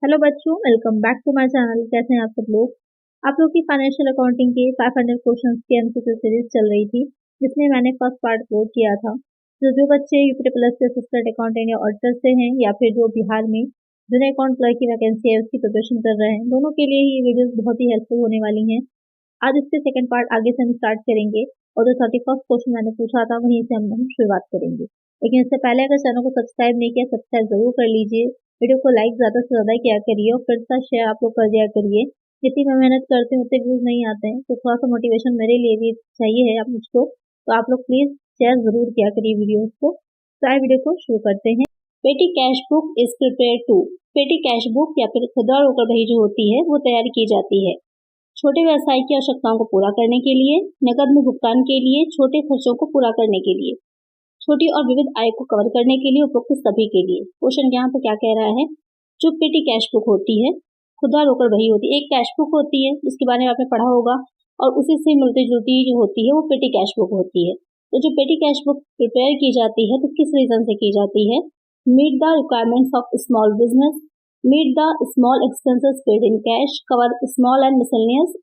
Hello बच्चों, welcome back to my channel. कैसे हैं आप सब लोग। आप लोग की फाइनेंशियल अकाउंटिंग के 500 क्वेश्चंस की एमसीक्यू सीरीज चल रही थी, जिसमें मैंने फर्स्ट पार्ट अपलोड किया था। जो बच्चे यूपी प्लस के असिस्टेंट अकाउंटेंट या ऑडिटर से हैं, या फिर जो बिहार में जूनियर अकाउंट क्लर्क की वैकेंसी है उसकी प्रिपरेशन कर रहे हैं, दोनों के लिए ये वीडियोस बहुत ही हेल्पफुल होने वाली हैं। आज इसके सेकंड पार्ट आगे से हम स्टार्ट करेंगे, और जो 31st क्वेश्चन मैंने पूछा था वहीं से हम शुरुआत करेंगे। लेकिन इससे पहले अगर चैनल को सब्सक्राइब नहीं किया, सब्सक्राइब जरूर कर लीजिए। वीडियो को लाइक ज्यादा से ज्यादा किया करिए, और फिर से शेयर आप लोग कर दिया करिए। जितनी मैं मेहनत करती हूँ उतने व्यूज नहीं आते हैं, तो थोड़ा सा मोटिवेशन मेरे लिए भी चाहिए है आप मुझको। तो आप लोग प्लीज शेयर जरूर किया करिए वीडियोस को। तो आइए वीडियो को शुरू करते हैं। Petty cash book is prepare to. Petty cash book या फिर खुदरा रोकड़ बही जो होती है वो तैयार की जाती है छोटे व्यवसाय की आवश्यकताओं को पूरा करने के लिए, नकद में भुगतान के लिए, छोटे खर्चों को पूरा करने के लिए, छोटी और विविध आय को कवर करने के लिए, उपरोक्त सभी के लिए। क्वेश्चन यहाँ पर क्या कह रहा है। जो पेटी कैश बुक होती है, खुदरा रोकड़ बही होती है, एक कैश बुक होती है जिसके बारे में आपने पढ़ा होगा, और उसी से मिलती जुलती जो होती है वो पेटी कैश बुक होती है। तो जो पेटी कैश बुक प्रिपेयर की जाती है तो किस रीजन से की जाती है। Meet the requirements of small business, meet the small expenses paid in cash, cover small and miscellaneous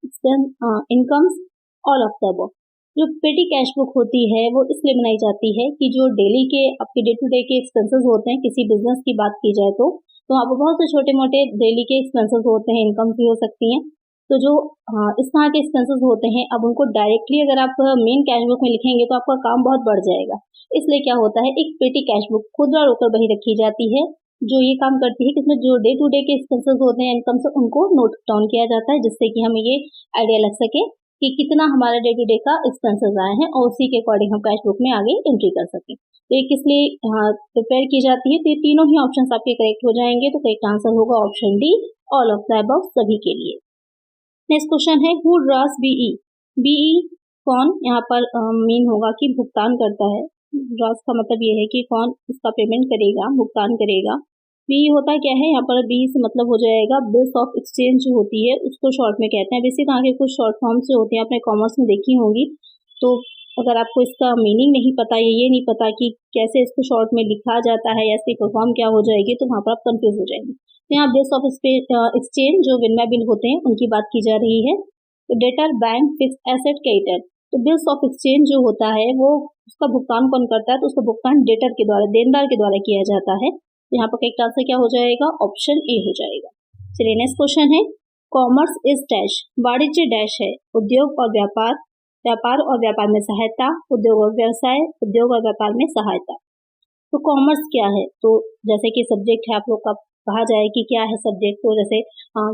incomes, all of the above। जो पेटी कैश बुक होती है वो इसलिए बनाई जाती है कि जो डेली के आपके डे टू डे के एक्सपेंसेस होते हैं, किसी बिजनेस की बात की जाए तो वहाँ पर बहुत से छोटे मोटे डेली के एक्सपेंसेस होते हैं, इनकम भी हो सकती हैं। तो जो इस तरह के एक्सपेंसेस होते हैं, अब उनको डायरेक्टली अगर आप मेन कैश बुक में लिखेंगे तो आपका काम बहुत बढ़ जाएगा। इसलिए क्या होता है, एक पेटी कैश बुक खुदरा रोकड़ बही रखी जाती है जो ये काम करती है कि इसमें जो डे टू डे के एक्सपेंसेस होते हैं, इनकम से उनको नोट डाउन किया जाता है, जिससे कि हमें ये आइडिया लग सके कि कितना हमारा डे टू डे का एक्सपेंसेस आए हैं, और उसी के अकॉर्डिंग हम कैश बुक में आगे एंट्री कर सकें। तो ये किस लिए प्रिपेयर की जाती है। तो ये तीनों ही ऑप्शन आपके करेक्ट हो जाएंगे। तो करेक्ट आंसर होगा option D, all of the above, सभी के लिए। नेक्स्ट क्वेश्चन है, हु ड्रॉस बीई। बीई कौन यहाँ पर मीन होगा कि भुगतान करता है। ड्रॉस का मतलब ये है कि कौन इसका पेमेंट करेगा, भुगतान करेगा। बी होता क्या है, यहाँ पर बी से मतलब हो जाएगा बिल्स ऑफ एक्सचेंज जो होती है उसको शॉर्ट में कहते हैं। बेसिक आगे कुछ शॉर्ट फॉर्म्स जो होती हैं आपने कॉमर्स में देखी होंगी, तो अगर आपको इसका मीनिंग नहीं पता, ये नहीं पता कि कैसे इसको शॉर्ट में लिखा जाता है या इसकी परफॉर्म क्या हो जाएगी, तो वहाँ पर आप कंफ्यूज हो जाएंगे। तो यहाँ बिल्स ऑफ एक्सचेंज जो विनिमय बिल होते हैं उनकी बात की जा रही है। तो debtor, bank, fix asset, creditor. तो बिल्स ऑफ एक्सचेंज जो होता है वो उसका भुगतान कौन करता है, तो उसका भुगतान डेटर के द्वारा, देनदार के द्वारा किया जाता है। यहाँ पर करेक्ट आंसर क्या हो जाएगा, ऑप्शन ए हो जाएगा। चलिए नेक्स्ट क्वेश्चन है, कॉमर्स इज डैश। वाणिज्य डैश है, उद्योग और व्यापार, व्यापार और व्यापार में सहायता, उद्योग और व्यवसाय, उद्योग और व्यापार में सहायता। तो कॉमर्स क्या है, तो जैसे कि सब्जेक्ट है आप लोग का, कहा जाए कि क्या है सब्जेक्ट, तो जैसे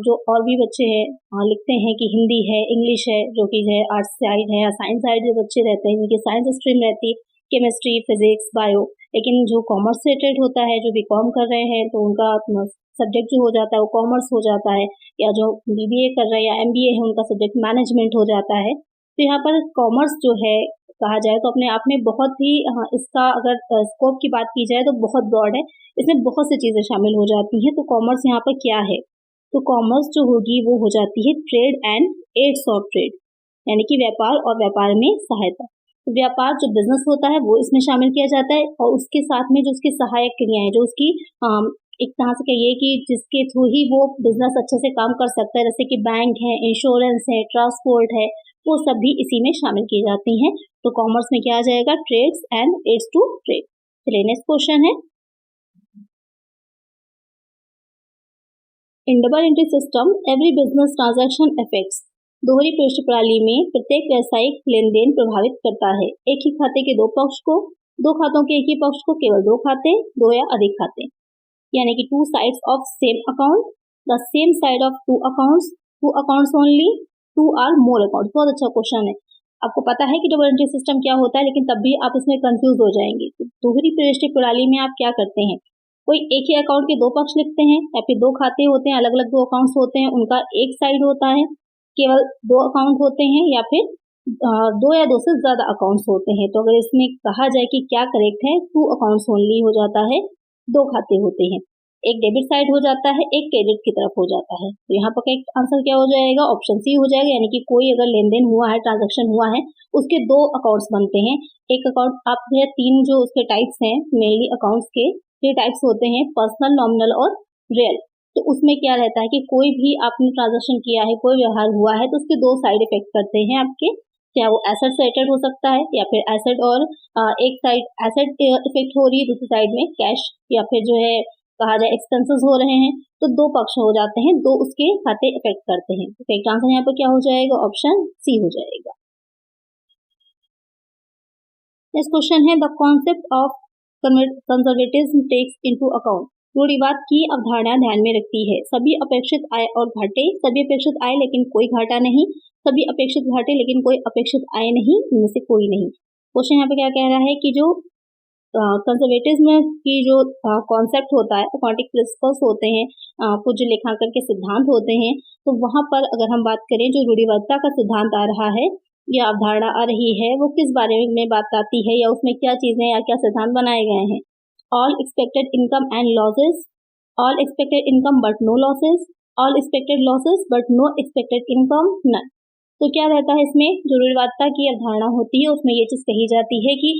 जो और भी बच्चे हैं लिखते हैं कि हिंदी है, इंग्लिश है, जो कि है आर्ट्स साइड है, या साइंस साइड जो बच्चे रहते हैं उनकी साइंस स्ट्रीम रहती है, केमिस्ट्री, फिजिक्स, बायो। लेकिन जो कॉमर्स से रिलेटेड होता है, जो बीकॉम कर रहे हैं, तो उनका सब्जेक्ट जो हो जाता है वो कॉमर्स हो जाता है, या जो बीबीए कर रहे हैं या एमबीए है उनका सब्जेक्ट मैनेजमेंट हो जाता है। तो यहाँ पर कॉमर्स जो है कहा जाए तो अपने आप में बहुत ही इसका अगर स्कोप की बात की जाए तो बहुत ब्रॉड है, इसमें बहुत सी चीजें शामिल हो जाती हैं। तो कॉमर्स यहाँ पर क्या है, तो कॉमर्स जो होगी वो हो जाती है trade and aids of trade, यानी कि व्यापार और व्यापार में सहायता। तो व्यापार जो बिजनेस होता है वो इसमें शामिल किया जाता है, और उसके साथ में जो उसकी सहायक क्रियाएं, जो उसकी एक तरह से कहिए कि जिसके थ्रू ही वो बिजनेस अच्छे से काम कर सकता है, जैसे कि बैंक है, इंश्योरेंस है, ट्रांसपोर्ट है, वो सब भी इसी में शामिल की जाती हैं। तो कॉमर्स में क्या आ जाएगा, trades and aids to trade. चलिए नेक्स्ट क्वेश्चन है, in double entry system every business transaction effects. दोहरी पृष्ठ प्रणाली में प्रत्येक व्यावसायिक लेन देन प्रभावित करता है एक ही खाते के दो पक्ष को, दो खातों के एक ही पक्ष को केवल दो खाते, दो या अधिक खाते, यानी कि two sides of same account, the same side of two accounts only, two or more account. बहुत अच्छा क्वेश्चन है। आपको पता है कि डबल एंट्री सिस्टम क्या होता है, लेकिन तब भी आप इसमें कंफ्यूज हो जाएंगे। तो दोहरी पृष्ठ प्रणाली में आप क्या करते हैं, कोई एक ही अकाउंट के दो पक्ष लिखते हैं, या फिर दो खाते होते हैं, अलग अलग दो अकाउंट्स होते हैं, उनका एक साइड होता है, केवल दो अकाउंट होते हैं, या फिर दो या दो से ज्यादा अकाउंट्स होते हैं। तो अगर इसमें कहा जाए कि क्या करेक्ट है, टू अकाउंट्स ओनली हो जाता है, दो खाते होते हैं, एक डेबिट साइड हो जाता है, एक क्रेडिट की तरफ हो जाता है। तो यहाँ पर करेक्ट आंसर क्या हो जाएगा, ऑप्शन सी हो जाएगा, यानी कि कोई अगर लेन देन हुआ है, ट्रांजैक्शन हुआ है, उसके दो अकाउंट्स बनते हैं। एक अकाउंट आप तीन जो उसके टाइप्स हैं मेनली अकाउंट्स के, ये टाइप्स होते हैं पर्सनल, नॉमिनल और रियल। तो उसमें क्या रहता है कि कोई भी आपने ट्रांजेक्शन किया है, कोई व्यवहार हुआ है, तो उसके दो साइड इफेक्ट करते हैं आपके, क्या वो एसेट रिलेटेड हो सकता है या फिर एसेट और एक साइड एसेट इफेक्ट हो रही है, दूसरी साइड में कैश या फिर जो है कहा जाए एक्सपेंसेस हो रहे हैं, तो दो पक्ष हो जाते हैं, दो उसके खाते इफेक्ट करते हैं। तो करेक्ट आंसर यहाँ पर क्या हो जाएगा, ऑप्शन सी हो जाएगा। नेक्स्ट क्वेश्चन है, the concept of conservatism takes into account, रूढ़िवाद की अवधारणा ध्यान में रखती है सभी अपेक्षित आय और घाटे, सभी अपेक्षित आय लेकिन कोई घाटा नहीं, सभी अपेक्षित घाटे लेकिन कोई अपेक्षित आय नहीं, इनमें से कोई नहीं। क्वेश्चन यहाँ पे क्या कह रहा है कि जो कंजर्वेटिज्म की जो कॉन्सेप्ट होता है, अकाउंटिंग प्रिंसिपल्स होते हैं, कुछ लेखांकन के सिद्धांत होते हैं, तो वहां पर अगर हम बात करें जो रूढ़िवादिता का सिद्धांत आ रहा है या अवधारणा आ रही है, वो किस बारे में बात आती है या उसमें क्या चीजें या क्या सिद्धांत बनाए गए हैं। All expected income and losses, all expected income but no losses, all expected losses but no expected income none. तो क्या रहता है इसमें, जो रूढ़िवादिता की अवधारणा होती है उसमें ये चीज कही जाती है कि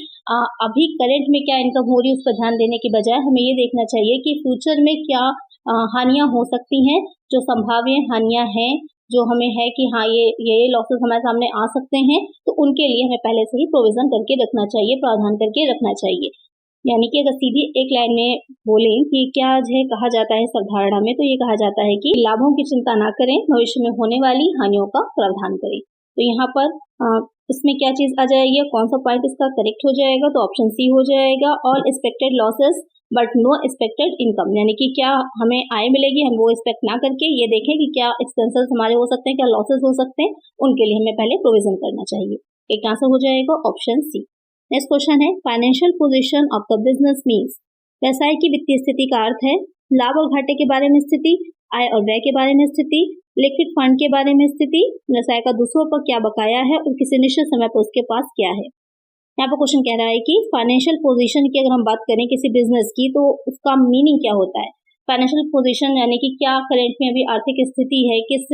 अभी करंट में क्या इनकम हो रही है उस पर ध्यान देने के बजाय हमें ये देखना चाहिए कि फ्यूचर में क्या हानियां हो सकती हैं, जो संभाव्य हानियां हैं जो हमें है कि हाँ ये लॉसेस हमारे सामने आ सकते हैं, तो उनके लिए हमें पहले से ही प्रोविजन करके रखना चाहिए, प्रावधान करके रखना चाहिए। यानी कि अगर सीधी एक लाइन में बोलें कि क्या है कहा जाता है इस अवधारणा में, तो ये कहा जाता है कि लाभों की चिंता ना करें, भविष्य में होने वाली हानियों का प्रावधान करें। तो यहाँ पर इसमें क्या चीज आ जाएगी, कौन सा पॉइंट इसका करेक्ट हो जाएगा, तो ऑप्शन सी हो जाएगा, all expected losses but no expected income. यानी कि क्या हमें आय मिलेगी, हम वो एक्सपेक्ट ना करके ये देखें कि क्या एक्सपेंसेस हमारे हो सकते हैं, क्या लॉसेस हो सकते हैं, उनके लिए हमें पहले प्रोविजन करना चाहिए। एक आंसर हो जाएगा ऑप्शन सी। नेक्स्ट क्वेश्चन है, financial position of the business means, व्यवसाय की वित्तीय स्थिति का अर्थ है लाभ और घाटे के बारे में स्थिति, आय और व्यय के बारे में स्थिति, लिक्विड फंड के बारे में स्थिति, व्यवसाय का दूसरों पर क्या बकाया है और किसी निश्चित समय पर उसके पास क्या है। यहाँ पर क्वेश्चन कह रहा है कि फाइनेंशियल पोजीशन की अगर हम बात करें किसी बिजनेस की, तो उसका मीनिंग क्या होता है। फाइनेंशियल पोजीशन यानी कि क्या करंट में अभी आर्थिक स्थिति है, किस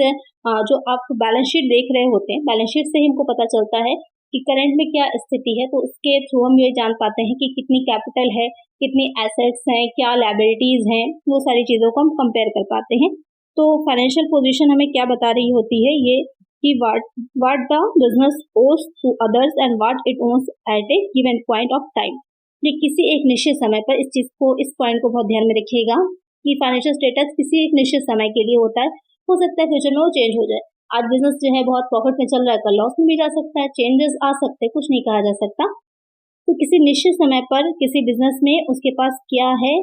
जो आप बैलेंस शीट देख रहे होते हैं, बैलेंस शीट से ही हमको पता चलता है कि करंट में क्या स्थिति है, तो उसके थ्रू हम ये जान पाते हैं कि कितनी कैपिटल है, कितनी एसेट्स हैं, क्या लायबिलिटीज हैं, वो सारी चीजों को हम कंपेयर कर पाते हैं। तो फाइनेंशियल पोजीशन हमें क्या बता रही होती है, ये कि what the business owes to others and what it owns at a given point of time। ये किसी एक निश्चित समय पर इस चीज को, इस पॉइंट को बहुत ध्यान में रखिएगा कि फाइनेंशियल स्टेटस किसी एक निश्चित समय के लिए होता है, हो सकता है फ्यूचर में वो चेंज हो जाए। आज बिजनेस जो है बहुत प्रॉफिट में चल रहा है, कल लॉस में भी जा सकता है, चेंजेस आ सकते हैं, कुछ नहीं कहा जा सकता। तो किसी निश्चित समय पर किसी बिजनेस में उसके पास क्या है,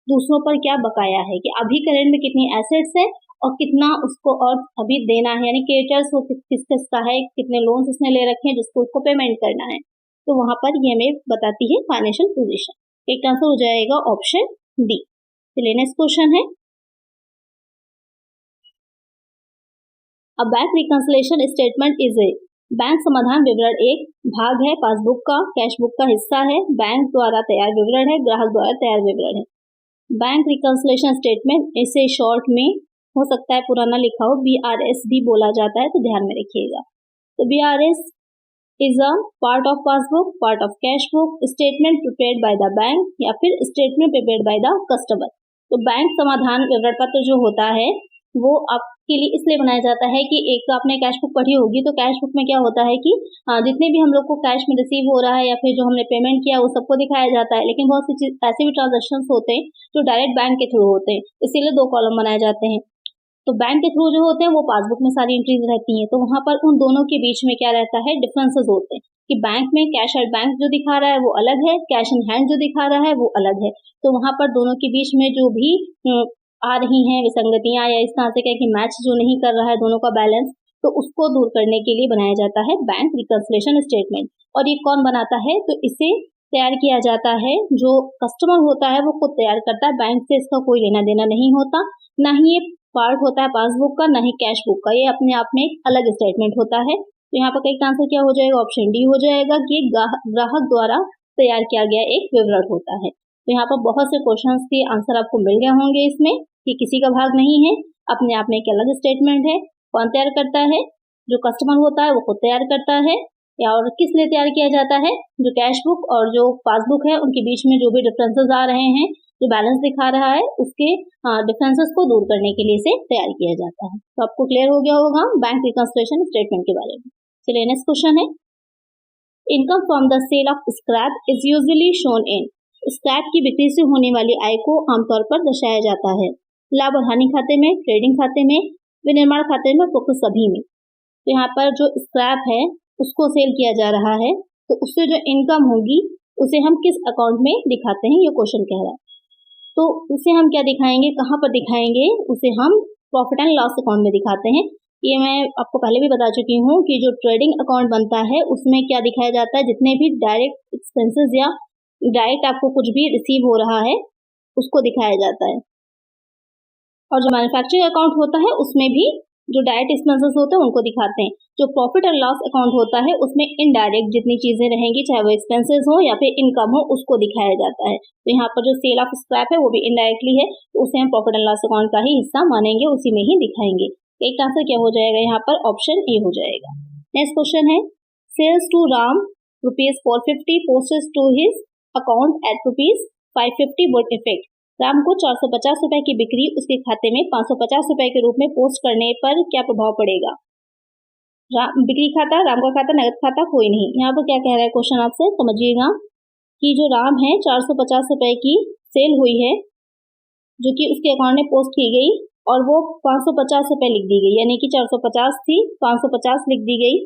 दूसरों पर क्या बकाया है, कि अभी करंट में कितनी एसेट्स है और कितना उसको और अभी देना है, यानी क्रेडिटर्स वो किस किस का है, कितने लोन्स उसने ले रखे हैं जिसको उसको पेमेंट करना है। तो वहां पर ये हमें बताती है फाइनेंशियल पोजीशन। एक आंसर हो जाएगा ऑप्शन डी। चलिए नेक्स्ट क्वेश्चन है, a bank reconciliation statement is a, bank समाधान विवरण एक भाग है पासबुक का, कैशबुक का हिस्सा है, बैंक द्वारा तैयार विवरण है, ग्राहक द्वारा तैयार विवरण है। बैंक रिकंसिलिएशन स्टेटमेंट इसे शॉर्ट में हो सकता है पुराना लिखा हो, BRS भी बोला जाता है, तो ध्यान में रखिएगा। तो BRS is a part of passbook, part of cash book, statement prepared by the bank या फिर statement prepared by the customer. तो बैंक समाधान विवरण पत्र जो होता है वो आपके लिए इसलिए बनाया जाता है कि एक तो आपने कैश बुक पढ़ी होगी, तो कैश बुक में क्या होता है कि जितने भी हम लोग को कैश में रिसीव हो रहा है या फिर जो हमने पेमेंट किया वो सबको दिखाया जाता है, लेकिन बहुत सी ऐसे भी ट्रांजेक्शन होते हैं जो डायरेक्ट बैंक के थ्रू होते हैं, इसीलिए दो कॉलम बनाए जाते हैं। तो बैंक के थ्रू जो होते हैं वो पासबुक में सारी एंट्रीज रहती हैं, तो वहां पर उन दोनों के बीच में क्या रहता है, डिफरेंसेस होते हैं कि बैंक में कैश एट बैंक जो दिखा रहा है वो अलग है, कैश इन हैंड जो दिखा रहा है वो अलग है। तो वहां पर दोनों के बीच में जो भी आ रही हैं विसंगतियां या इस तरह से क्या कि मैच जो नहीं कर रहा है दोनों का बैलेंस, तो उसको दूर करने के लिए बनाया जाता है बैंक रिकंसिलिएशन स्टेटमेंट। और ये कौन बनाता है, तो इसे तैयार किया जाता है जो कस्टमर होता है वो खुद तैयार करता है, बैंक से इसका कोई लेना देना नहीं होता, ना ही ये पार्ट होता है पासबुक का, ना ही कैश बुक का, ये अपने आप में एक अलग स्टेटमेंट होता है। तो यहाँ पर करेक्ट आंसर क्या हो जाएगा, ऑप्शन डी हो जाएगा कि ग्राहक द्वारा तैयार किया गया एक विवरण होता है। तो यहाँ पर बहुत से क्वेश्चंस के आंसर आपको मिल गए होंगे इसमें, कि किसी का भाग नहीं है, अपने आप में एक अलग स्टेटमेंट है। कौन तैयार करता है, जो कस्टमर होता है वो खुद तैयार करता है, या और किस लिए तैयार किया जाता है, जो कैश बुक और जो पासबुक है उनके बीच में जो भी डिफरेंसेस आ रहे हैं जो बैलेंस दिखा रहा है उसके डिफरेंसेस को दूर करने के लिए इसे तैयार किया जाता है। तो आपको क्लियर हो गया होगा बैंक रिकंसिलिएशन स्टेटमेंट के बारे में। चलिए नेक्स्ट क्वेश्चन है, income from the sale of scrap is usually shown in. Scrap की बिक्री से होने वाली आय को आमतौर पर दर्शाया जाता है लाभ और हानि खाते में, ट्रेडिंग खाते में, विनिर्माण खाते में, उपरोक्त सभी में। तो यहाँ पर जो स्क्रैप है उसको सेल किया जा रहा है, तो उससे जो इनकम होगी उसे हम किस अकाउंट में दिखाते हैं, ये क्वेश्चन कह रहा है। तो उसे हम क्या दिखाएंगे, कहाँ पर दिखाएंगे, उसे हम प्रॉफिट एंड लॉस अकाउंट में दिखाते हैं। ये मैं आपको पहले भी बता चुकी हूँ कि जो ट्रेडिंग अकाउंट बनता है उसमें क्या दिखाया जाता है, जितने भी डायरेक्ट एक्सपेंसेस या डायरेक्ट आपको कुछ भी रिसीव हो रहा है उसको दिखाया जाता है। और जो मैन्युफैक्चरिंग अकाउंट होता है उसमें भी जो डायरेक्ट एक्सपेंसेस होते हैं उनको दिखाते हैं। जो प्रॉफिट एंड लॉस अकाउंट होता है उसमें इनडायरेक्ट जितनी चीजें रहेंगी, चाहे वो एक्सपेंसेस हो या फिर इनकम हो, उसको दिखाया जाता है। तो यहाँ पर जो सेल ऑफ स्क्रैप है वो भी इनडायरेक्टली है, तो उसे हम प्रॉफिट एंड लॉस अकाउंट का ही हिस्सा मानेंगे, उसी में ही दिखाएंगे। एक आंसर क्या हो जाएगा यहाँ पर, ऑप्शन ए हो जाएगा। नेक्स्ट क्वेश्चन है, sales to Ram ₹450 posted to his account at ₹550 would effect. Ram को 450 रुपए की बिक्री उसके खाते में 550 रुपए के रूप में पोस्ट करने पर क्या प्रभाव पड़ेगा। बिक्री खाता, राम का खाता, नगद खाता कोई नहीं। यहाँ पर क्या कह रहा है क्वेश्चन, आपसे समझिएगा कि जो राम है 450 रुपए की सेल हुई है जो कि उसके अकाउंट में पोस्ट की गई और वो 550 रुपए लिख दी गई, यानी कि 450 थी 550 लिख दी गई।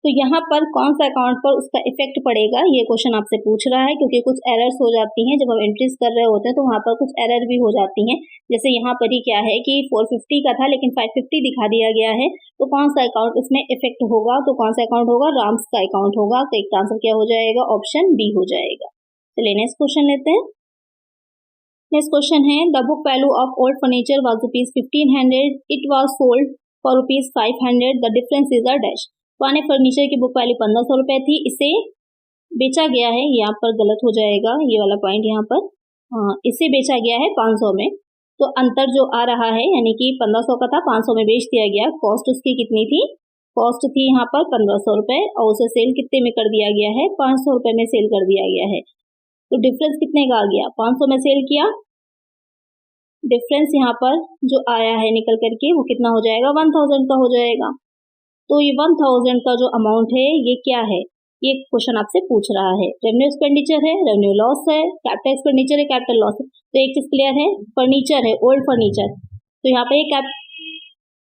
तो यहाँ पर कौन सा अकाउंट पर उसका इफेक्ट पड़ेगा, ये क्वेश्चन आपसे पूछ रहा है, क्योंकि कुछ एरर्स हो जाती हैं जब हम एंट्रीज कर रहे होते हैं, तो वहाँ पर कुछ एरर भी हो जाती हैं। जैसे यहाँ पर ही क्या है कि 450 का था लेकिन 550 दिखा दिया गया है, तो कौन सा अकाउंट इसमें इफेक्ट होगा, तो कौन सा अकाउंट होगा, राम्स का अकाउंट होगा। तो एक आंसर क्या हो जाएगा, ऑप्शन बी हो जाएगा। चलिए नेक्स्ट क्वेश्चन लेते हैं। नेक्स्ट क्वेश्चन है, the book value of old furniture was ₹1500, it was sold for ₹500, the difference is a dash. पुराने फर्नीचर की बुक वैल्यू 1500 रुपए थी, इसे बेचा गया है, यहाँ पर गलत हो जाएगा ये वाला पॉइंट, यहाँ पर इसे बेचा गया है 500 में। तो अंतर जो आ रहा है, यानी कि 1500 का था 500 में बेच दिया गया, कॉस्ट उसकी कितनी थी, कॉस्ट थी यहाँ पर 1500 रुपए और उसे सेल कितने में कर दिया गया है, 500 रुपए में सेल कर दिया गया है। तो डिफरेंस कितने का आ गया, 500 में सेल किया, डिफरेंस यहाँ पर जो आया है निकल करके वो कितना हो जाएगा, 1000 का हो जाएगा। तो ये 1000 का जो अमाउंट है ये क्या है, ये क्वेश्चन आपसे पूछ रहा है। रेवेन्यू एक्सपेंडिचर है, रेवेन्यू लॉस है, कैपिटल एक्सपेंडिचर है, कैपिटल लॉस है। तो एक चीज क्लियर है, फर्नीचर है, ओल्ड फर्नीचर,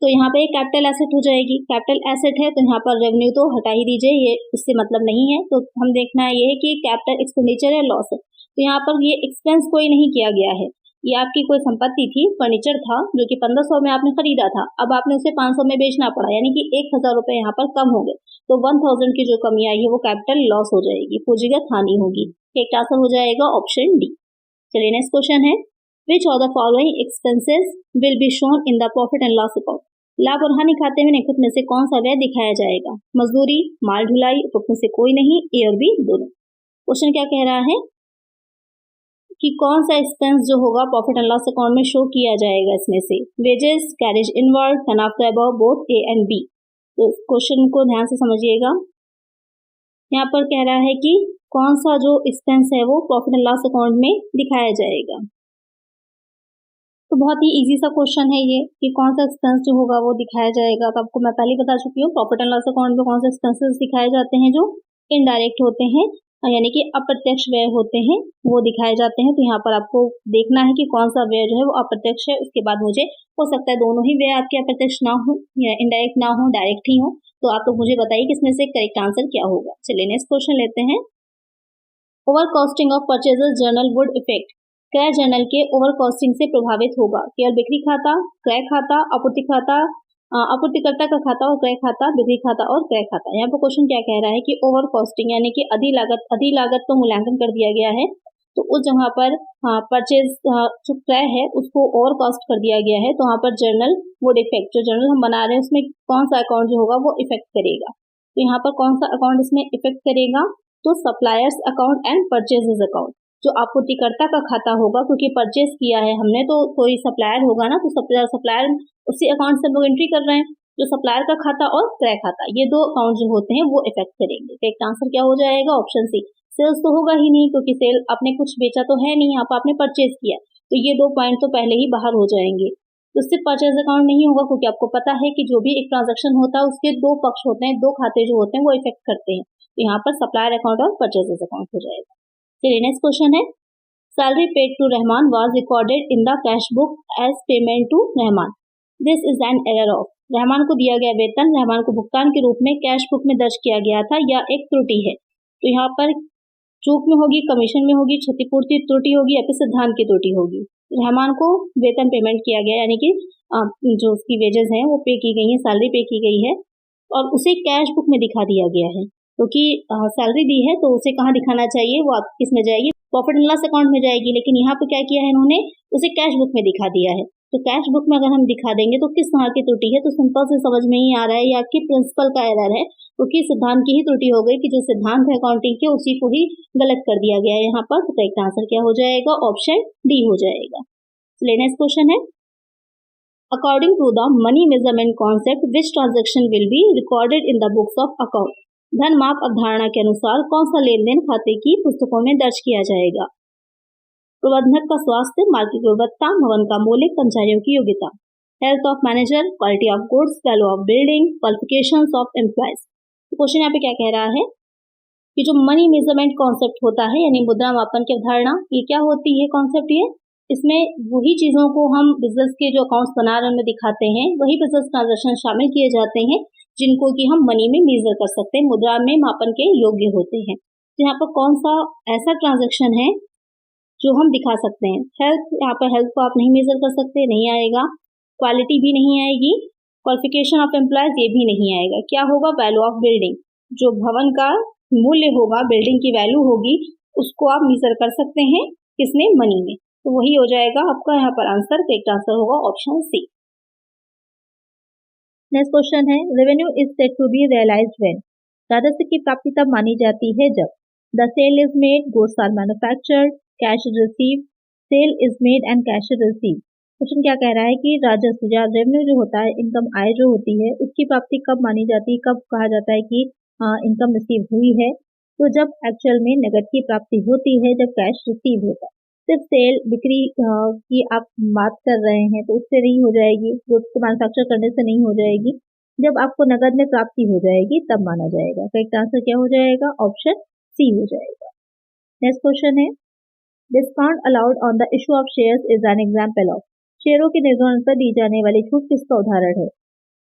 तो यहाँ पे कैपिटल एसेट हो जाएगी। कैपिटल एसेट है तो यहाँ पर रेवेन्यू तो हटा ही दीजिए, ये इससे मतलब नहीं है। तो हम देखना है ये है कि कैपिटल एक्सपेंडिचर है, लॉस है, तो यहाँ पर ये एक्सपेंस कोई नहीं किया गया है। ये आपकी कोई संपत्ति थी, फर्नीचर था जो कि 1500 में आपने खरीदा था, अब आपने उसे 500 में बेचना पड़ा, यानी कि 1000 रुपए यहाँ पर कम हो गए। तो 1000 की जो कमी आई है वो कैपिटल लॉस हो जाएगी, पूंजीगत हानि होगी। एक आंसर हो जाएगा ऑप्शन डी। चलिए नेक्स्ट क्वेश्चन है, which of the following expenses will be shown in the profit and loss account. लाभ और हानि खाते में निम्नलिखित में से कौन सा व्यय दिखाया जाएगा, मजदूरी, माल ढुलाई, उपरोक्त में से कोई नहीं, ए और बी दोनों। क्वेश्चन क्या कह रहा है कि कौन सा एक्सपेंस जो होगा प्रॉफिट एंड लॉस अकाउंट में शो किया जाएगा, इसमें से wages, carriage inward, none of the above, both A and B. तो क्वेश्चन को ध्यान से समझिएगा, यहाँ पर कह रहा है कि कौन सा जो एक्सपेंस है वो प्रॉफिट एंड लॉस अकाउंट में दिखाया जाएगा। तो बहुत ही इजी सा क्वेश्चन है ये कि कौन सा एक्सपेंस जो होगा वो दिखाया जाएगा। तो आपको मैं पहले बता चुकी हूँ, प्रॉफिट एंड लॉस अकाउंट में कौन से एक्सपेंसेस दिखाए जाते हैं जो इनडायरेक्ट होते हैं, यानी कि अप्रत्यक्ष व्यय होते हैं, वो दिखाए जाते हैं। तो यहाँ पर आपको देखना है कि कौन सा व्यय जो है वो अप्रत्यक्ष है। उसके बाद मुझे हो सकता है दोनों ही व्यय आपके अप्रत्यक्ष ना हो या इनडायरेक्ट ना हो, डायरेक्ट ही हो। तो आप लोग मुझे बताइए कि इसमें से करेक्ट आंसर क्या होगा। चलिए नेक्स्ट क्वेश्चन लेते हैं, over costing of purchases journal would effect. क्रय जर्नल के ओवर कॉस्टिंग से प्रभावित होगा केवल बिक्री खाता, क्रय खाता, आपूर्ति खाता, आपूर्तिकर्ता का खाता और क्रय खाता, बिक्री खाता और क्रय खाता। यहाँ पर क्वेश्चन क्या कह रहा है कि ओवर कॉस्टिंग यानी कि अधिलागत तो मूल्यांकन कर दिया गया है, तो उस जगह पर परचेज जो क्रय है उसको ओवर कॉस्ट कर दिया गया है। तो वहाँ पर जर्नल वुड इफेक्ट, जो जर्नल हम बना रहे हैं उसमें कौन सा अकाउंट जो होगा वो इफेक्ट करेगा। तो यहाँ पर कौन सा अकाउंट इसमें इफेक्ट करेगा, तो suppliers account and purchases account, जो आपूर्तिकर्ता का खाता होगा, क्योंकि परचेज किया है हमने तो कोई सप्लायर होगा ना, तो सप्लायर उसी अकाउंट से हम लोग एंट्री कर रहे हैं। जो सप्लायर का खाता और क्रय खाता, ये दो अकाउंट जो होते हैं वो इफेक्ट करेंगे। तो एक आंसर क्या हो जाएगा, ऑप्शन सी, सेल्स तो होगा ही नहीं, क्योंकि सेल आपने कुछ बेचा तो है नहीं, यहाँ पर आपने परचेज किया, तो ये 2 पॉइंट तो पहले ही बाहर हो जाएंगे। तो सिर्फ परचेज अकाउंट नहीं होगा, क्योंकि आपको पता है कि जो भी एक ट्रांजेक्शन होता है उसके 2 पक्ष होते हैं, 2 खाते जो होते हैं वो इफेक्ट करते हैं। तो यहाँ पर सप्लायर अकाउंट और परचेजेस अकाउंट हो जाएगा। चलिए नेक्स्ट क्वेश्चन है, salary paid to Rahman was recorded in the cash book as payment to Rahman, this is an error of. Rahman को दिया गया वेतन रहमान को भुगतान के रूप में कैश बुक में दर्ज किया गया था, या एक त्रुटि है। तो यहाँ पर चूक में होगी, कमीशन में होगी, क्षतिपूर्ति त्रुटि होगी, या फिर सिद्धांत की त्रुटि होगी। रहमान को वेतन पेमेंट किया गया, यानी कि जो उसकी वेजेस हैं वो पे की गई है, सैलरी पे की गई है, और उसे कैश बुक में दिखा दिया गया है। क्योंकि सैलरी दी है तो उसे कहाँ दिखाना चाहिए, वो आप किस में जाएगी, प्रॉफिट एंड लॉस अकाउंट में जाएगी। लेकिन यहाँ पे क्या किया है इन्होंने, उसे कैश बुक में दिखा दिया है। तो कैश बुक में अगर हम दिखा देंगे तो किस तरह की त्रुटि है, तो सिंपल से समझ में ही आ रहा है या आपकी प्रिंसिपल का एरर है, क्योंकि सिद्धांत की ही त्रुटि हो गई कि जो सिद्धांत है अकाउंटिंग के उसी को ही गलत कर दिया गया है यहाँ पर। तो करेक्ट आंसर क्या हो जाएगा, ऑप्शन डी हो जाएगा। नेक्स्ट क्वेश्चन है, according to the money measurement concept which transaction will be recorded in the books of account. धन माप अवधारणा के अनुसार कौन सा लेन देन खाते की पुस्तकों में दर्ज किया जाएगा। प्रबंधक का स्वास्थ्य, मार्केट गुणवत्ता, भवन का मूल्य, कर्मचारियों की योग्यता, health of manager, quality of goods, value of building, qualifications of employees. Question यहाँ पे क्या कह रहा है कि जो मनी मेजरमेंट कॉन्सेप्ट होता है, यानी मुद्रा मापन की अवधारणा, ये क्या होती है कॉन्सेप्ट, ये इसमें वही चीजों को हम बिजनेस के जो अकाउंट्स बना रहे हैं दिखाते हैं, वही बिजनेस ट्रांजेक्शन शामिल किए जाते हैं जिनको कि हम मनी में मेजर कर सकते हैं, मुद्रा में मापन के योग्य होते हैं। तो यहाँ पर कौन सा ऐसा ट्रांजेक्शन है जो हम दिखा सकते हैं। हेल्थ, यहाँ पर हेल्थ को आप नहीं मेजर कर सकते, नहीं आएगा। क्वालिटी भी नहीं आएगी, क्वालिफिकेशन ऑफ एम्प्लॉयज ये भी नहीं आएगा। क्या होगा, वैल्यू ऑफ बिल्डिंग, जो भवन का मूल्य होगा, बिल्डिंग की वैल्यू होगी, उसको आप मेजर कर सकते हैं किसमें, मनी में। तो वही हो जाएगा आपका यहाँ पर आंसर, करेक्ट आंसर होगा ऑप्शन सी। नेक्स्ट क्वेश्चन है, revenue is said to be realised when. राजस्व की प्राप्ति तब मानी जाती है जब the sale is made, goods are manufactured, cash is receive, sale is made and cash is receive. Question क्या कह रहा है कि राजस्व या रेवेन्यू जो होता है, इनकम आय जो होती है, उसकी प्राप्ति कब मानी जाती है, कब कहा जाता है कि इनकम रिसीव हुई है। तो जब एक्चुअल में नकद की प्राप्ति होती है, जब कैश रिसीव होता है। सिर्फ सेल बिक्री की आप बात कर रहे हैं तो उससे नहीं हो जाएगी, गुड्स को मैन्युफैक्चर करने से नहीं हो जाएगी। जब आपको नकद में प्राप्ति हो जाएगी तब माना जाएगा। करेक्ट आंसर क्या हो जाएगा, ऑप्शन सी हो जाएगा। नेक्स्ट क्वेश्चन है, discount allowed on the issue of shares is an example of. शेयरों के निर्धारण पर दी जाने वाली छूट किसका उदाहरण है।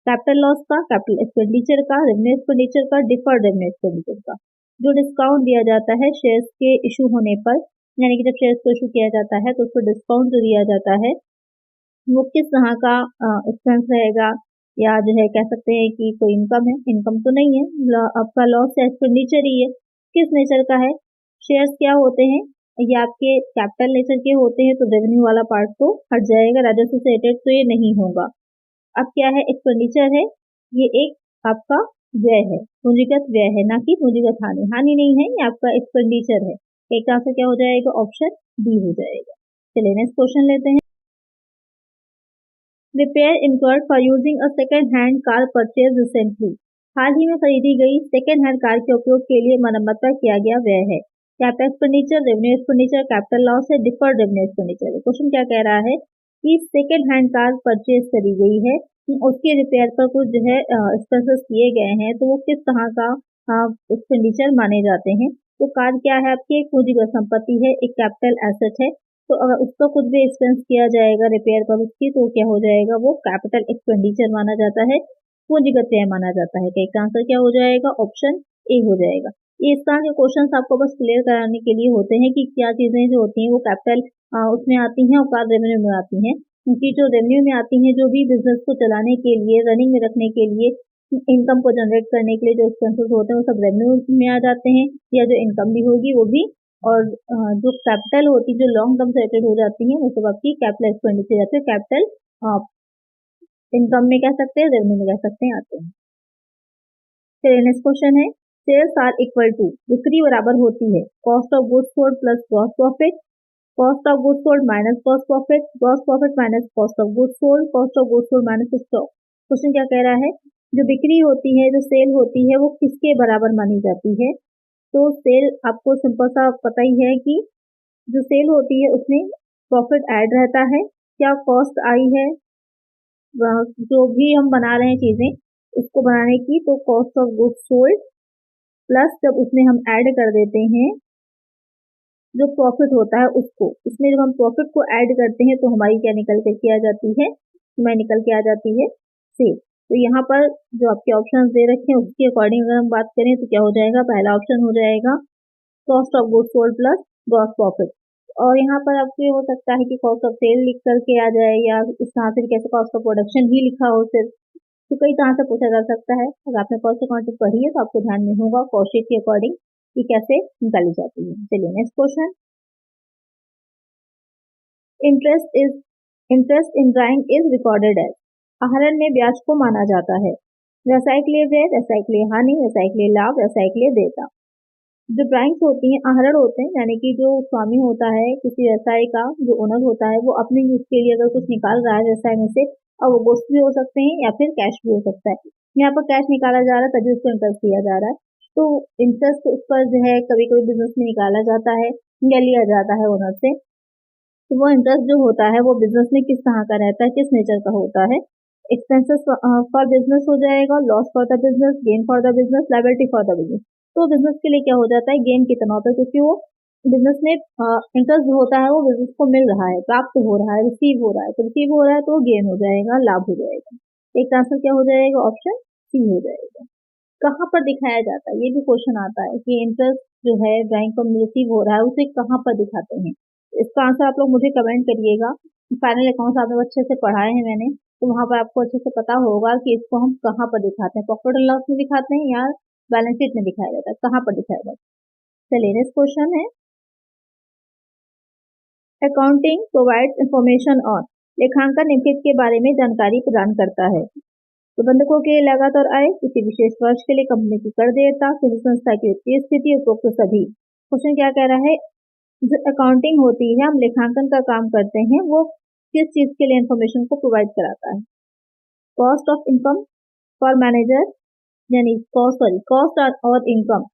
कैपिटल लॉस का, कैपिटल एक्सपेंडिचर का, रेवेन्यू एक्सपेंडिचर का, डिफर्ड रेवेन्यू एक्सपेंडिचर का। जो डिस्काउंट दिया जाता है शेयर्स के इशू होने पर, यानी कि जब शेयर्स को इशू किया जाता है तो उसको डिस्काउंट जो दिया जाता है वो किस तरह का एक्सपेंस रहेगा, या जो है कह सकते हैं कि कोई इनकम है, इनकम तो नहीं है, आपका लॉस या एक्सपेंडिचर ही है। किस नेचर का है, शेयर्स क्या होते हैं, ये आपके कैपिटल नेचर के होते हैं, तो रेवेन्यू वाला पार्ट तो हट जाएगा, राजस्व से रिलेटेड तो ये नहीं होगा। अब क्या है, एक्सपेंडिचर है, ये एक आपका व्यय है, पूंजीगत व्यय है, ना कि पूंजीगत हानि। हानि नहीं है, ये आपका एक्सपेंडिचर है। एक आंसर क्या हो जाएगा, ऑप्शन डी हो जाएगा। चलिए नेक्स्ट क्वेश्चन लेते हैं, repair incurred for using a second hand car purchase recently. हाल ही में खरीदी गई सेकेंड हैंड कार के उपयोग के लिए मरम्मत पर किया गया व्यय है। Capital expenditure, revenue expenditure, capital loss है, डिफर्ड रेवेन्यू एक्सपेंडिचर। क्वेश्चन क्या कह रहा है कि सेकेंड हैंड कार परचेज करी गई है, उसके रिपेयर पर कुछ जो है एक्सपेंसेस किए गए हैं, तो वो किस तरह का एक्सपेंडिचर माने जाते हैं। तो कार क्या है, आपकी एक पूंजीगत संपत्ति है, एक कैपिटल एसेट है, तो अगर उसका कुछ भी एक्सपेंस किया जाएगा रिपेयर पर उसकी, तो क्या हो जाएगा, वो कैपिटल एक्सपेंडिचर माना जाता है, पूंजीगत व्यय माना जाता है। इसका आंसर क्या हो जाएगा, ऑप्शन ए हो जाएगा। ये इस तरह के क्वेश्चंस आपको बस क्लियर कराने के लिए होते हैं कि क्या चीजें जो होती हैं वो कैपिटल उसमें आती हैं और कार रेवेन्यू में आती हैं। क्योंकि जो रेवेन्यू में आती हैं, जो भी बिजनेस को चलाने के लिए, रनिंग में रखने के लिए, इनकम को जनरेट करने के लिए जो एक्सपेंसेस होते हैं वो सब रेवेन्यू में आ जाते हैं, या जो इनकम भी होगी वो भी। और जो कैपिटल होती है, जो लॉन्ग टर्म से रिलेटेड हो जाती है, वो सब आपकी कैपिटल एक्सपेंडिचर जाते हैं, कैपिटल इनकम में कह सकते हैं, रेवेन्यू में कह सकते हैं, आते हैं। चलिए नेक्स्ट क्वेश्चन है, सेल्स आर इक्वल टू, बिक्री बराबर होती है cost of goods sold plus gross profit, cost of goods sold minus gross profit, gross profit minus cost of goods sold, cost of goods sold minus stock. Question क्या कह रहा है, जो बिक्री होती है, जो सेल होती है, वो किसके बराबर मानी जाती है, तो सेल आपको सिंपल सा पता ही है कि जो सेल होती है उसमें प्रॉफिट ऐड रहता है, क्या कॉस्ट आई है, जो भी हम बना रहे हैं चीजें उसको बनाने की, तो cost of goods sold plus जब उसमें हम ऐड कर देते हैं जो प्रॉफिट होता है उसको, इसमें जब हम प्रॉफिट को ऐड करते हैं तो हमारी क्या निकल करके आ जाती है, हमारी निकल के आ जाती है सेल। तो यहाँ पर जो आपके ऑप्शंस दे रखे हैं उसके अकॉर्डिंग अगर हम बात करें तो क्या हो जाएगा, पहला ऑप्शन हो जाएगा cost of goods sold plus gross profit. और यहाँ पर आपको ये हो सकता है कि कॉस्ट ऑफ सेल लिख करके आ जाए, या इस तरह से कैसे कॉस्ट ऑफ प्रोडक्शन ही लिखा हो सिर्फ, तो कई तरह से पूछा जा सकता है। अगर आपने कॉस्ट अकाउंटिंग पढ़ी है तो आपको ध्यान में होगा कॉस्ट के अकॉर्डिंग कि कैसे निकाली जाती है। चलिए next question, interest in drawing is recorded as, आहरण में ब्याज को माना जाता है, व्यवसाय के लिए व्यय, व्यवसाय के लिए हानि, व्यवसाय के लिए लाभ, व्यवसाय के लिए देयता। जो ड्राइंग्स होती हैं आहरण होते हैं, यानी कि जो स्वामी होता है किसी व्यवसाय का, जो ओनर होता है वो अपने यूज के लिए अगर कुछ निकाल रहा है व्यवसाय में से, और वो गुड्स भी हो सकते हैं या फिर कैश भी हो सकता है। यहाँ पर कैश निकाला जा रहा है तभी उसको इंटरेस्ट दिया जा रहा है, तो इंटरेस्ट उस पर जो है कभी कभी बिजनेस में निकाला जाता है या लिया जाता है ओनर से। तो वो इंटरेस्ट जो होता है वो बिजनेस में किस तरह का रहता है, किस नेचर का होता है, एक्सपेंसेस फॉर बिजनेस हो जाएगा, loss for the business, gain for the business, liability for the business. तो बिजनेस के लिए क्या हो जाता है, गेन कितना होता है, क्योंकि वो बिजनेस में इंटरेस्ट जो होता है वो बिजनेस को मिल रहा है, प्राप्त हो रहा है, रिसीव हो रहा है, तो रिसीव हो रहा है तो गेन हो जाएगा, लाभ हो जाएगा। एक आंसर क्या हो जाएगा, ऑप्शन सी हो जाएगा। कहाँ पर दिखाया जाता है, ये भी क्वेश्चन आता है कि इंटरेस्ट जो है बैंक को रिसीव हो रहा है उसे कहाँ पर दिखाते हैं। इसका आंसर आप लोग मुझे कमेंट करिएगा। फाइनल अकाउंट्स आपने अच्छे से पढ़ाए हैं मैंने, तो वहां पर आपको अच्छे से पता होगा कि इसको हम कहाँ पर दिखाते हैं, प्रॉफिट एंड लॉस में दिखाते हैं या बैलेंस शीट में दिखाया जाता है, कहाँ पर दिखाया जाता है। चलिए नेक्स्ट क्वेश्चन है, अकाउंटिंग प्रोवाइड्स इंफॉर्मेशन ऑन, लेखांकन निम्नलिखित के बारे में जानकारी प्रदान करता है, प्रबंधकों के लागत और आय, किसी विशेष वर्ष के लिए कंपनी की कर देयता, किसी संस्था की वित्तीय स्थिति, उपरोक्त सभी। क्वेश्चन क्या कह रहा है, जो अकाउंटिंग होती है, हम लेखांकन का काम करते हैं, वो किस चीज के लिए इंफॉर्मेशन को प्रोवाइड कराता है। Cost of income for manager, यानी कॉस्ट और इनकम,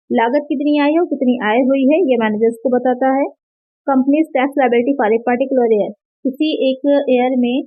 लागत कितनी आई है और कितनी आय हुई है ये मैनेजर्स को बताता है। Company tax liability for a particular year, किसी एक ईयर में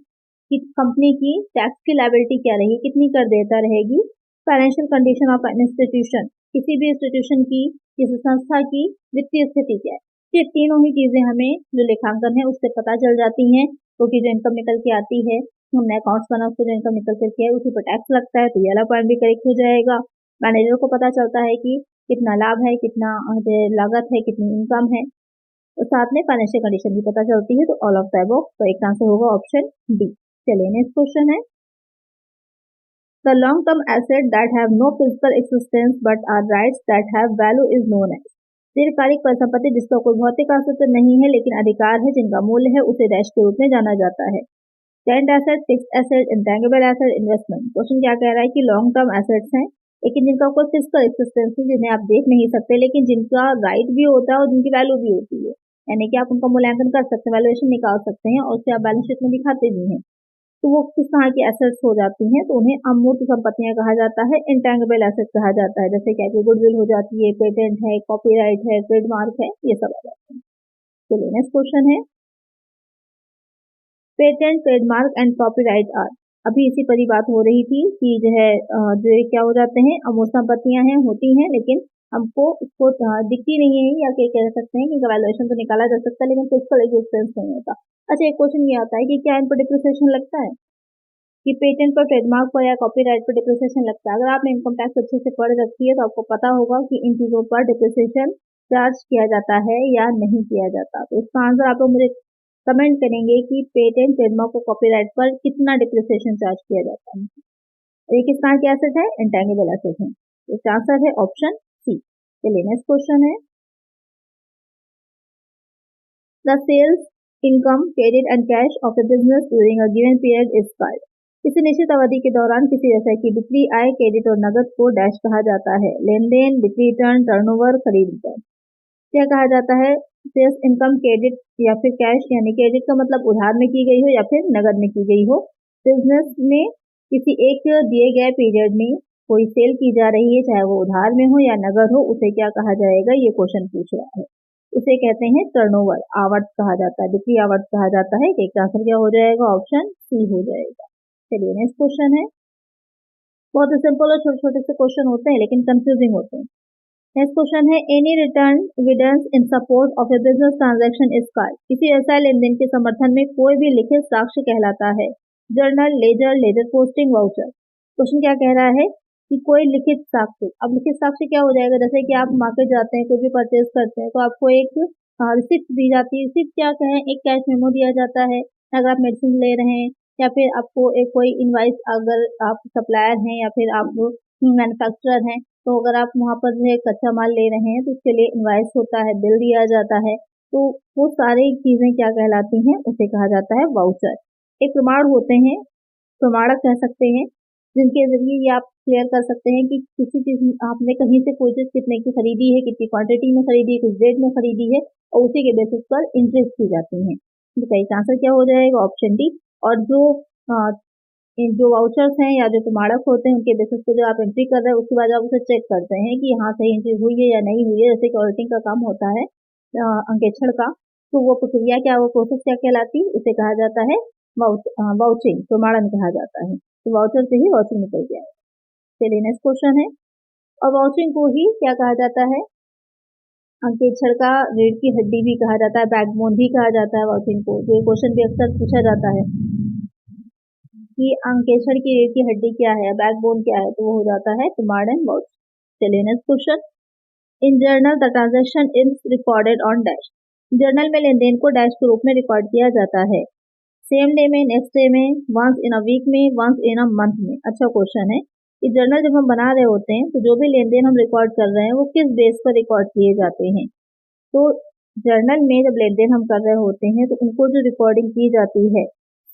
कि कंपनी की टैक्स की लायबिलिटी क्या रहेगी, कितनी कर देता रहेगी। Financial condition of an institution, किसी भी इंस्टीट्यूशन की, किसी संस्था की वित्तीय स्थिति क्या है। ये तीनों ही चीजें हमें जो लेखांकन है उससे पता चल जाती हैं, क्योंकि जो इनकम निकल के आती है, हमने अकाउंट्स बना उसको जो इनकम निकल करके है उसी पर टैक्स लगता है, तो ये वाला पॉइंट भी करेक्ट हो जाएगा। मैनेजर को पता चलता है कि कितना लाभ है, कितना लागत है, कितनी इनकम है, और साथ में फाइनेंशियल कंडीशन भी पता चलती है। तो ऑल ऑफ द अबव, तो एक आंसर होगा ऑप्शन डी। चलिए नेक्स्ट क्वेश्चन है, the long term asset that have no physical existence but are rights that have value is known as, दीर्घकालिक परिसंपत्ति जिसका कोई भौतिक अस्तित्व नहीं है लेकिन अधिकार है जिनका मूल्य है उसे डैश के रूप में जाना जाता है। Tent asset, fixed asset, intangible asset, investment. Question क्या कह रहा है कि लॉन्ग टर्म एसेट्स हैं लेकिन जिनका कोई फिजिकल एक्सिस्टेंस है, जिन्हें आप देख नहीं सकते, लेकिन जिनका राइट भी होता है और जिनकी वैल्यू भी होती है, यानी कि आप उनका मूल्यांकन कर सकते हैं, वैल्यूएशन निकाल सकते हैं और उसे आप बैलेंस शीट में दिखाते भी हैं। तो वो किस तरह की एसेट्स हो जाती हैं, तो उन्हें अमूर्त संपत्तियां कहा जाता है, इंटेंजिबल एसेट कहा जाता है, जैसे क्या कि गुडविल हो जाती है, पेटेंट है, कॉपीराइट है, ट्रेडमार्क है, ये सब आ जाते हैं। चलिए नेक्स्ट क्वेश्चन है, patent, trademark and copyright are, अभी इसी पर ही बात हो रही थी कि जो है जो क्या हो जाते हैं, अमूर्त संपत्तियां हैं, होती हैं, लेकिन हमको उसको दिखती नहीं है, या कह सकते हैं कि वैल्यूएशन तो निकाला जा सकता है लेकिन फिजिकल एग्जिस्टेंस नहीं होता। अच्छा, एक क्वेश्चन ये आता है कि क्या इन पर डिप्रिसिएशन लगता है, कि पेटेंट पर, ट्रेडमार्क पर या कॉपीराइट पर डिप्रिसिएशन लगता है। अगर आपने इनकम टैक्स अच्छे से पढ़ रखी है तो आपको पता होगा कि इन चीजों पर डिप्रिसिएशन चार्ज किया जाता है या नहीं किया जाता। तो इसका आंसर आप लोग मुझे कमेंट करेंगे कि पेटेंट, ट्रेडमार्क और कॉपीराइट पर कितना डिप्रिसिएशन चार्ज किया जाता है। ये किस तरह के एसेट है, इंटेंजिबल एसेट है। इसका आंसर है ऑप्शन सी। चलिए नेक्स्ट क्वेश्चन है, the sales income, credit and cash of a business during a given period is called, किसी निश्चित अवधि के दौरान किसी व्यवसाय की बिक्री, आय, क्रेडिट और नगद को डैश कहा जाता है। लेन देन, बिक्री रिटर्न, टर्नओवर, खरीद रिटर्न। क्या कहा जाता है, सेल्स इनकम, क्रेडिट या फिर कैश, यानी क्रेडिट का मतलब उधार में की गई हो या फिर नगद में की गई हो, बिजनेस में किसी एक दिए गए पीरियड में कोई सेल की जा रही है, चाहे वो उधार में हो या नगद हो, उसे क्या कहा जाएगा, ये क्वेश्चन पूछ रहा है। उसे कहते हैं टर्नओवर, आवर्त कहा जाता है, बिक्री आवर्त कहा जाता है। एक आंसर क्या हो जाएगा, ऑप्शन सी हो जाएगा। चलिए नेक्स्ट क्वेश्चन है, बहुत सिंपल और छोटे छोटे से क्वेश्चन होते हैं लेकिन कंफ्यूजिंग होते हैं। नेक्स्ट क्वेश्चन है, any return evidence in support of a business transaction is called. किसी व्यवसाय लेनदेन के समर्थन में कोई भी लिखित साक्ष्य कहलाता है। Journal, ledger, ledger posting, voucher. Question क्या कह रहा है कि कोई लिखित साक्ष्य। अब लिखित साक्ष्य क्या हो जाएगा, जैसे कि आप मार्केट जाते हैं, कुछ भी परचेज करते हैं तो आपको एक रिसिप्ट दी जाती है। रिसिप्ट क्या कहें, एक कैश मेमो दिया जाता है अगर आप मेडिसिन ले रहे हैं, या फिर आपको एक कोई इनवाइस, अगर आप सप्लायर हैं या फिर आप मैन्युफैक्चरर हैं, तो अगर आप वहाँ पर जो है कच्चा माल ले रहे हैं तो उसके लिए इनवाइस होता है, बिल दिया जाता है। तो वो सारी चीजें क्या कहलाती हैं, उसे कहा जाता है वाउचर। एक प्रमाण होते हैं, प्रमाणक कह सकते हैं, जिनके जरिए ये आप क्लियर कर सकते हैं कि किसी चीज आपने कहीं से कोई चीज कितने की खरीदी है, कितनी क्वांटिटी में खरीदी है, किस रेट में खरीदी है, और उसी के बेसिस पर इंटरेस्ट की जाती है। तो इसका आंसर क्या हो जाएगा, ऑप्शन डी। और जो वाउचर्स हैं या जो प्रमाणक होते हैं, उनके बेसिस पे जो आप एंट्री कर रहे हैं, उसके बाद आप उसे चेक करते हैं कि हाँ सही एंट्री हुई है या नहीं हुई है। जैसे कि ऑडिटिंग का काम होता है अंकेक्षण का, तो वो प्रक्रिया क्या, वो प्रोसेस क्या कहलाती है, उसे कहा जाता है वाउचिंग, प्रमाणन कहा जाता है। तो वाउचर से ही वाउचिंग निकल गया है। चलिए नेक्स्ट क्वेश्चन है, और वाउचिंग को ही क्या कहा जाता है, अंकेक्षण का रीढ़ की हड्डी भी कहा जाता है, बैकबोन भी कहा जाता है वाउचिंग को। तो ये क्वेश्चन भी अक्सर पूछा जाता है कि अंकेक्षण की रीढ़ की हड्डी क्या है, बैकबोन क्या है, तो वो हो जाता है प्रमाणन वाउच। चलिए next question, in journal the transaction is recorded on dash. Journal में लेनदेन को डैश के रूप में रिकॉर्ड किया जाता है। सेम डे में, नेक्स्ट डे में, वंस इन अ वीक में, वंस इन अ मंथ में। अच्छा क्वेश्चन है कि जर्नल जब हम बना रहे होते हैं तो जो भी लेनदेन हम रिकॉर्ड कर रहे हैं वो किस बेस पर रिकॉर्ड किए जाते हैं। तो जर्नल में जब लेनदेन हम कर रहे होते हैं तो उनको जो रिकॉर्डिंग की जाती है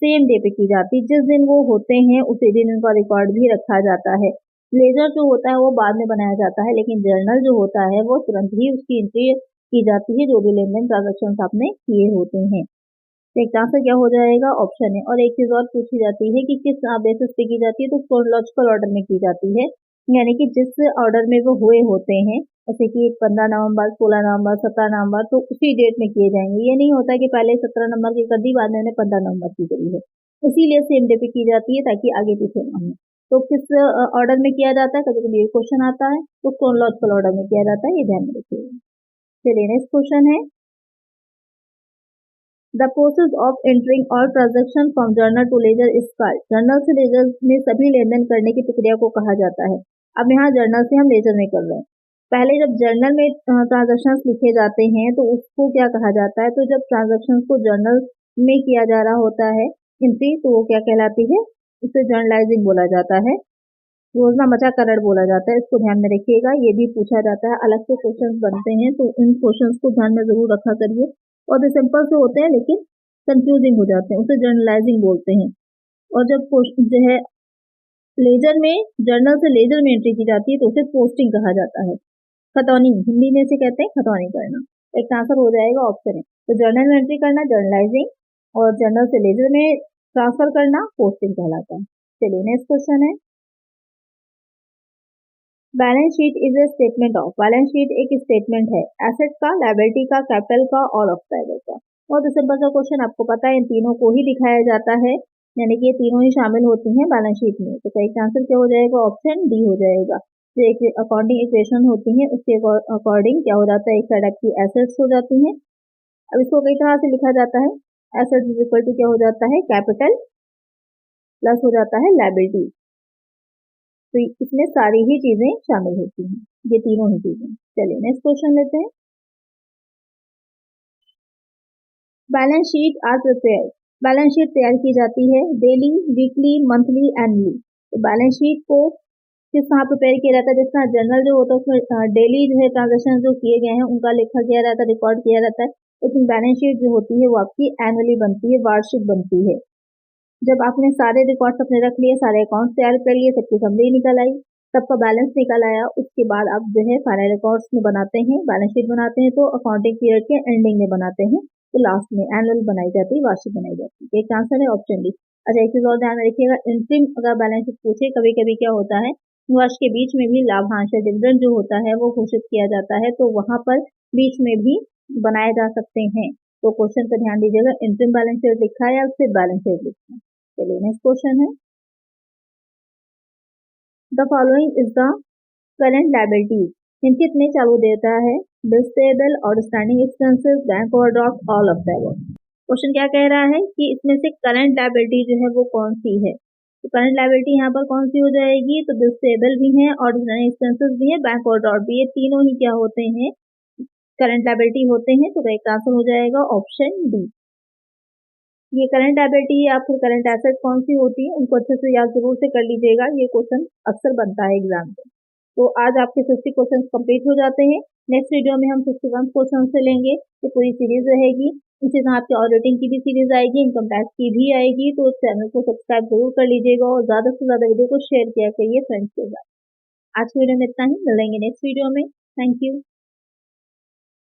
सेम डे पे की जाती है, जिस दिन वो होते हैं उसी दिन उनका रिकॉर्ड भी रखा जाता है। लेजर जो होता है वो बाद में बनाया जाता है, लेकिन जर्नल जो होता है वो तुरंत ही उसकी एंट्री की जाती है, जो भी लेनदेन ट्रांजेक्शन आपने किए होते हैं। तो एक आंसर क्या हो जाएगा, ऑप्शन है। और एक चीज और पूछी जाती है कि किस बेसिस पे की जाती है, तो क्रोनोलॉजिकल ऑर्डर में की जाती है, यानी कि जिस ऑर्डर में वो हुए होते हैं, जैसे कि 15 नवंबर, 16 नवंबर, 17 नवंबर, तो उसी डेट में किए जाएंगे। ये नहीं होता कि पहले 17 नंबर की कर दी, बाद में 15 नवंबर की करी है। इसीलिए सेम डे पे की जाती है ताकि आगे पीछे ना हो। तो किस ऑर्डर में किया जाता है, कभी कभी ये क्वेश्चन आता है, तो क्रोनोलॉजिकल ऑर्डर में किया जाता है, ये ध्यान में रखिएगा। चलिए नेक्स्ट क्वेश्चन है, the process of entering all transaction from journal to ledger is called. Journal से लेजर में सभी लेनदेन करने की प्रक्रिया को कहा जाता है। अब यहाँ जर्नल से हम लेजर में कर रहे हैं। पहले जब जर्नल में ट्रांजेक्शन्स लिखे जाते हैं तो उसको क्या कहा जाता है, तो जब ट्रांजेक्शन्स को जर्नल में किया जा रहा होता है एंट्री, तो वो क्या कहलाती है, उसे जर्नलाइजिंग बोला जाता है, रोजनामाचाकरण बोला जाता है। इसको ध्यान में रखिएगा, ये भी पूछा जाता है, अलग से क्वेश्चन बनते हैं, तो इन क्वेश्चन को ध्यान में जरूर रखा करिए। और जो सिंपल से होते हैं लेकिन कंफ्यूजिंग हो जाते हैं, उसे जर्नलाइजिंग बोलते हैं। और जब जो है लेजर में, जर्नल से लेजर में एंट्री की जाती है तो उसे पोस्टिंग कहा जाता है। खतौनी, हिंदी में से कहते हैं खतौनी करना। एक आंसर हो जाएगा ऑप्शन है। तो जर्नल में एंट्री करना जर्नलाइजिंग, और जर्नल से लेजर में ट्रांसफर करना पोस्टिंग कहलाता है। चलिए नेक्स्ट क्वेश्चन है, balance sheet is a statement of. Balance sheet एक स्टेटमेंट है एसेट का, लायबिलिटी का, कैपिटल का और ऑब्सक्राइबर का। बहुत सिंपल सा क्वेश्चन, आपको पता है इन तीनों को ही दिखाया जाता है, यानी कि ये तीनों ही शामिल होती हैं बैलेंस शीट में। तो सही आंसर क्या हो जाएगा, ऑप्शन डी हो जाएगा। जो एक अकाउंटिंग इक्वेशन होती है उसके अकॉर्डिंग क्या हो जाता है, एक साइड आपकी एसेट्स हो जाती हैं। अब इसको कई तरह से लिखा जाता है, एसेट्स इज इक्वल टू क्या हो जाता है, कैपिटल प्लस हो जाता है लायबिलिटी। तो इसमें सारी ही चीजें शामिल होती हैं, ये तीनों ही चीजें। चलिए नेक्स्ट क्वेश्चन लेते हैं, balance sheet are prepare. Balance sheet तैयार की जाती है डेली, वीकली, मंथली, एनुअली। तो बैलेंस शीट को किस तरह प्रिपेयर किया जाता है, जिस तरह जनरल जो होता है उसमें डेली जो है ट्रांजेक्शन जो किए गए हैं उनका लिखा किया जाता है, रिकॉर्ड किया जाता है। लेकिन बैलेंस शीट जो होती है वो आपकी एनुअली बनती है, वार्षिक बनती है। जब आपने सारे रिकॉर्ड्स अपने रख लिए, सारे अकाउंट्स तैयार कर लिए, सबकी समरी निकल आई, सबका बैलेंस निकल आया, उसके बाद आप जो है फाइनल रिकॉर्ड्स में बनाते हैं, बैलेंस शीट बनाते हैं, तो अकाउंटिंग पीरियड के एंडिंग में बनाते हैं, तो लास्ट में एनुअल बनाई जाती है, वार्षिक बनाई जाती है। एक आंसर है ऑप्शन डी। अच्छा एक चीज और ध्यान में रखिएगा, इंट्रीम अगर बैलेंस शीट पूछे, कभी कभी क्या होता है वर्ष के बीच में भी लाभांश या डिविडेंड जो होता है वो घोषित किया जाता है, तो वहां पर बीच में भी बनाए जा सकते हैं। तो क्वेश्चन पर ध्यान दीजिएगा, इंटरिम बैलेंस शीट लिखा है या फिर बैलेंस शीट लिखा है। चलिए नेक्स्ट क्वेश्चन है, the following is the current liabilities, निम्नलिखित में चालू देता है bills payable, outstanding expenses, bank overdraft, all of the above. Question क्या कह रहा है कि इसमें से करंट लायबिलिटी जो है वो कौन सी है। तो करंट लायबिलिटी यहाँ पर कौन सी हो जाएगी, तो बिल्स पेएबल भी है, आउटस्टैंडिंग एक्सपेंसेस भी है, बैंक ओवरड्राफ्ट भी, ये तीनों ही क्या होते हैं, करंट लायबिलिटी होते हैं। तो करेक्ट आंसर हो जाएगा ऑप्शन डी। ये करंट लायबिलिटी या फिर करंट एसेट कौन सी होती है, उनको अच्छे से याद जरूर से कर लीजिएगा, ये क्वेश्चन अक्सर बनता है एग्जाम में। तो आज आपके 50 क्वेश्चन कंप्लीट हो जाते हैं। नेक्स्ट वीडियो में हम 51 क्वेश्चन से लेंगे, ये पूरी सीरीज रहेगी। इसी तरह आपके ऑडिटिंग की भी सीरीज आएगी, इनकम टैक्स की भी आएगी। तो चैनल को सब्सक्राइब जरूर कर लीजिएगा और ज्यादा से ज्यादा वीडियो को शेयर किया करिए फ्रेंड्स के साथ। आज की वीडियो में इतना ही, मिलेंगे नेक्स्ट वीडियो में। Thank you.